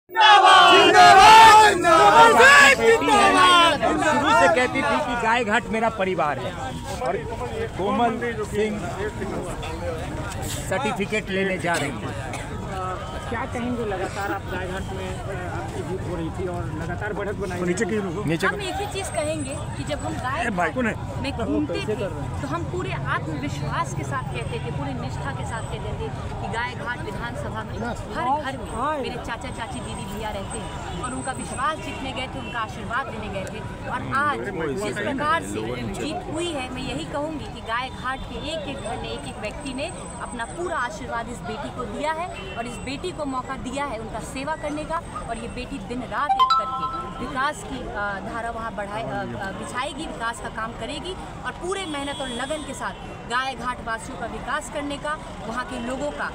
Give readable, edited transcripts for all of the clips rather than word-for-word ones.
शुरू से कहती थी कि गाय घाट मेरा परिवार है और कोमल सिंह सर्टिफिकेट लेने जा रही है। क्या कहेंगे, लगातार आप गाय घाट में आपकी जीत हो रही थी और लगातार बढ़त बनाई। हम एक ही चीज़ कहेंगे कि जब हम गाय में घूमते थे तो हम पूरे आत्मविश्वास के साथ कहते थे, पूरी निष्ठा के साथ कहते थे कि गाय घाट विधानसभा में हर घर में मेरे चाचा चाची दीदी भैया रहते हैं और उनका विश्वास जीतने गए थे, उनका आशीर्वाद देने गए थे। और आज जिस प्रकार से जीत हुई है, मैं यही कहूँगी कि गाय घाट के एक एक घर ने, एक एक व्यक्ति ने अपना पूरा आशीर्वाद इस बेटी को दिया है और इस बेटी को मौका दिया है उनका सेवा करने का। और ये बेटी दिन रात एक करके विकास की धारा वहाँ बिछाएगी, विकास का काम करेगी और पूरे मेहनत और लगन के साथ गाय घाट वासियों का विकास करने का, वहाँ के लोगों का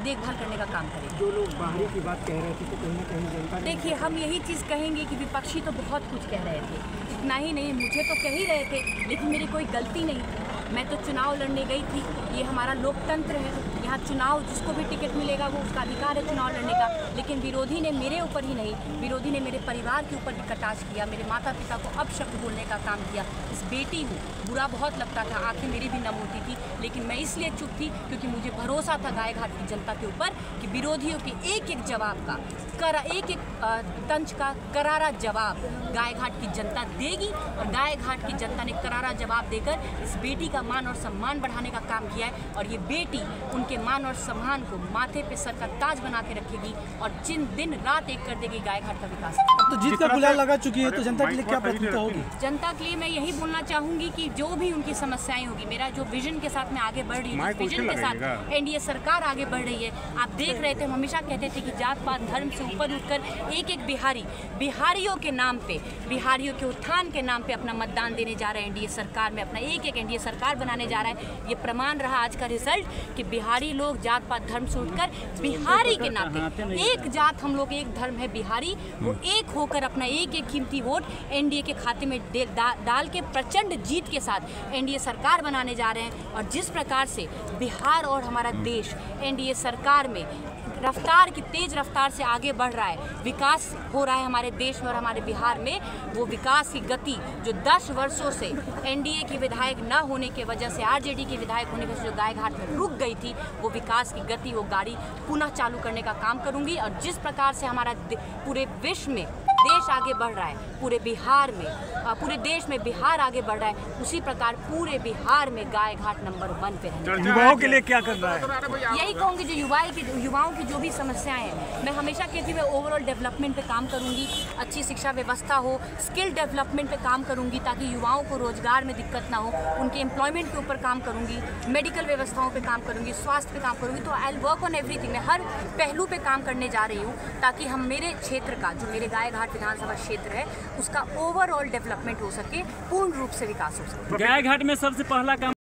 देखभाल करने का काम करेगी। जो लोग बाहरी की बात कह रहे थे तो कहीं ना कहीं जनता, देखिए, हम यही चीज़ कहेंगे कि विपक्षी तो बहुत कुछ कह रहे थे, इतना ही नहीं मुझे तो कह ही रहे थे, लेकिन मेरी कोई गलती नहीं थी। मैं तो चुनाव लड़ने गई थी, ये हमारा लोकतंत्र है, यहाँ चुनाव जिसको भी टिकट मिलेगा वो उसका अधिकार है चुनाव लड़ने का। लेकिन विरोधी ने मेरे ऊपर ही नहीं, विरोधी ने मेरे परिवार के ऊपर कटाक्ष किया, मेरे माता पिता को अपशब्द बोलने का काम किया। इस बेटी हूँ, बुरा बहुत लगता था, आंखें मेरी भी नम होती थी, लेकिन मैं इसलिए चुप थी क्योंकि मुझे भरोसा था गाय घाट की जनता के ऊपर कि विरोधियों के एक एक जवाब का एक एक तंज का करारा जवाब गाय घाट की जनता देगी। और गाय घाट की जनता ने करारा जवाब देकर इस बेटी का मान और सम्मान बढ़ाने का काम किया है और ये बेटी उनके मान और सम्मान को माथे पे सर का ताज बना के रखेगी और दिन रात एक कर देगी गाय घाट का विकास। अब तो जीत का गुलाल लगा चुकी है, तो जनता के लिए क्या प्राथमिकता होगी? जनता के लिए मैं यही बोलना चाहूंगी कि जो भी उनकी समस्याएं होगी, मेरा जो विजन के साथ मैं आगे बढ़ रही हूँ, विजन के साथ एनडीए सरकार आगे बढ़ रही है। आप देख रहे थे, हम हमेशा कहते थे कि जात पात धर्म से ऊपर उठकर एक एक बिहारियों के नाम पे, बिहारियों के उत्थान के नाम पे अपना मतदान देने जा रहे हैं एनडीए सरकार में, अपना एक एक एनडीए सरकार बनाने जा रहा है। ये प्रमाण रहा आज का रिजल्ट कि बिहारी लोग जात पात धर्म से उठकर बिहारी के नाते, एक जात हम लोग, एक धर्म है बिहारी, वो एक होकर अपना एक एक कीमती वोट एनडीए के खाते में डाल के प्रचंड जीत के साथ एनडीए सरकार बनाने जा रहे हैं। और जिस प्रकार से बिहार और हमारा देश एनडीए सरकार में रफ्तार की तेज रफ्तार से आगे बढ़ रहा है, विकास हो रहा है हमारे देश में और हमारे बिहार में, वो विकास की गति जो 10 वर्षों से एनडीए की विधायक न होने की वजह से, आरजेडी की विधायक होने की वजह से जो गाय घाट में रुक गई थी, वो विकास की गति, वो गाड़ी पुनः चालू करने का काम करूंगी। और जिस प्रकार से हमारा पूरे विश्व में देश आगे बढ़ रहा है, पूरे बिहार में, पूरे देश में बिहार आगे बढ़ रहा है, उसी प्रकार पूरे बिहार में गाय घाट नंबर 1 पे रहना। युवाओं के लिए क्या करना है? यही कहूँगी, जो युवाओं की जो भी समस्याएं हैं, मैं हमेशा कहती हूँ मैं ओवरऑल डेवलपमेंट पे काम करूँगी, अच्छी शिक्षा व्यवस्था हो, स्किल डेवलपमेंट पे काम करूँगी ताकि युवाओं को रोजगार में दिक्कत ना हो, उनके एम्प्लॉयमेंट के ऊपर काम करूँगी, मेडिकल व्यवस्थाओं पे काम करूँगी, स्वास्थ्य पे काम करूँगी। तो I will work on everything, मैं हर पहलू पे काम करने जा रही हूँ ताकि हम मेरे क्षेत्र का, जो मेरे गाय घाट विधानसभा क्षेत्र है, उसका ओवरऑल डेवलपमेंट हो सके, पूर्ण रूप से विकास हो सके। गाय घाट में सबसे पहला काम